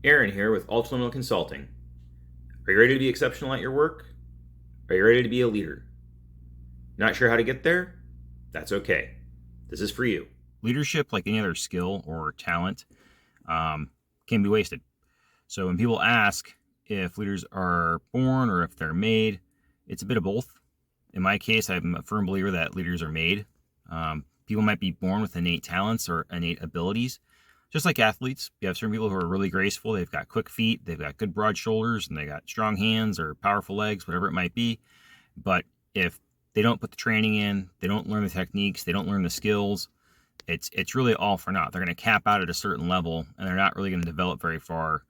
Aaron here with Ultraliminal Consulting. Are you ready to be exceptional at your work? Are you ready to be a leader? Not sure how to get there? That's okay. This is for you. Leadership, like any other skill or talent, can be wasted. So when people ask if leaders are born or if they're made, it's a bit of both. In my case, I'm a firm believer that leaders are made. People might be born with innate talents or innate abilities. Just like athletes, you have certain people who are really graceful. They've got quick feet, they've got good broad shoulders, and they got strong hands or powerful legs, whatever it might be. But if they don't put the training in, they don't learn the techniques, they don't learn the skills, it's really all for naught. They're going to cap out at a certain level, and they're not really going to develop very far,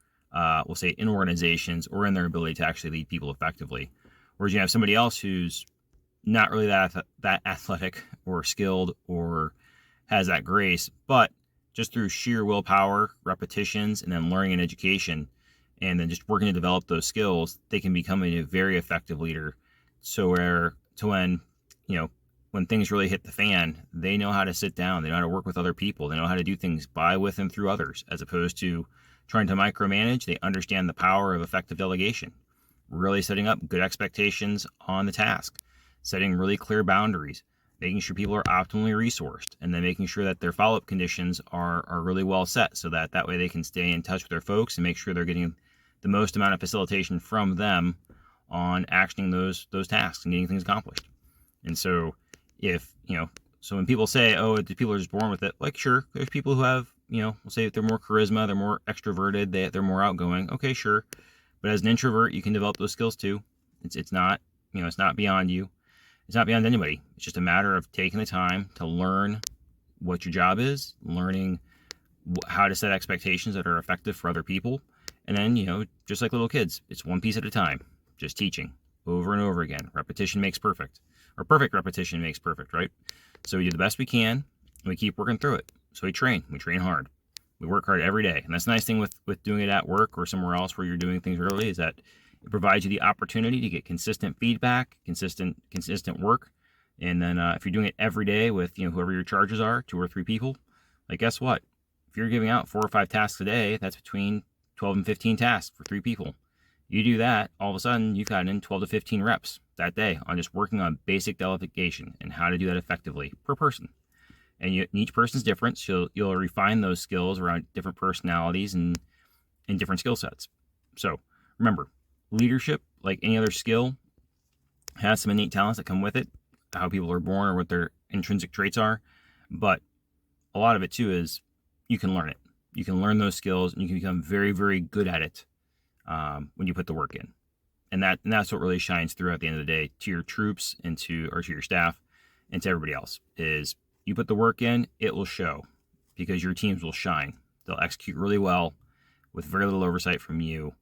we'll say, in organizations or in their ability to actually lead people effectively. Whereas you have somebody else who's not really that athletic or skilled or has that grace, but just through sheer willpower, repetitions, and then learning and education, and then just working to develop those skills, they can become a very effective leader. So when things really hit the fan, they know how to sit down, they know how to work with other people, they know how to do things by, with, and through others, as opposed to trying to micromanage. They understand the power of effective delegation, really setting up good expectations on the task, setting really clear boundaries, making sure people are optimally resourced, and then making sure that their follow-up conditions are really well set, so that way they can stay in touch with their folks and make sure they're getting the most amount of facilitation from them on actioning those tasks and getting things accomplished. And so so when people say, oh, people are just born with it, like, sure, there's people who have, we'll say they're more charisma, they're more extroverted, they're more outgoing. Okay, sure. But as an introvert, you can develop those skills too. It's not, it's not beyond you. It's not beyond anybody. It's just a matter of taking the time to learn what your job is, learning how to set expectations that are effective for other people. And then, just like little kids, it's one piece at a time, just teaching over and over again. Repetition makes perfect, or perfect repetition makes perfect, right? So we do the best we can, and we keep working through it. So we train hard. We work hard every day. And that's the nice thing with doing it at work or somewhere else where you're doing things early, is that it provides you the opportunity to get consistent feedback, consistent work. And then if you're doing it every day with whoever your charges are, 2 or 3 people, like, guess what? If you're giving out 4 or 5 tasks a day, that's between 12 and 15 tasks for 3 people. You do that, all of a sudden you've gotten in 12 to 15 reps that day on just working on basic delegation and how to do that effectively per person. And each person's different, so you'll refine those skills around different personalities and different skill sets. So remember, leadership, like any other skill, has some innate talents that come with it, how people are born or what their intrinsic traits are. But a lot of it too is you can learn it. You can learn those skills, and you can become very, very good at it when you put the work in. And that's what really shines through at the end of the day to your troops and to your staff and to everybody else, is you put the work in, it will show, because your teams will shine. They'll execute really well with very little oversight from you.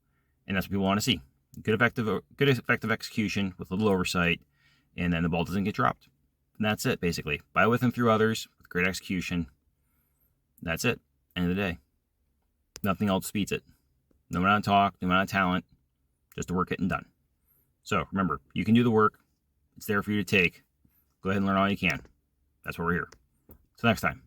And that's what people want to see. Good effective execution with little oversight, and then the ball doesn't get dropped. And that's it, basically. By, with, and through others with great execution. That's it. End of the day. Nothing else beats it. No amount of talk, no amount of talent, just the work getting done. So remember, you can do the work. It's there for you to take. Go ahead and learn all you can. That's why we're here. Till next time.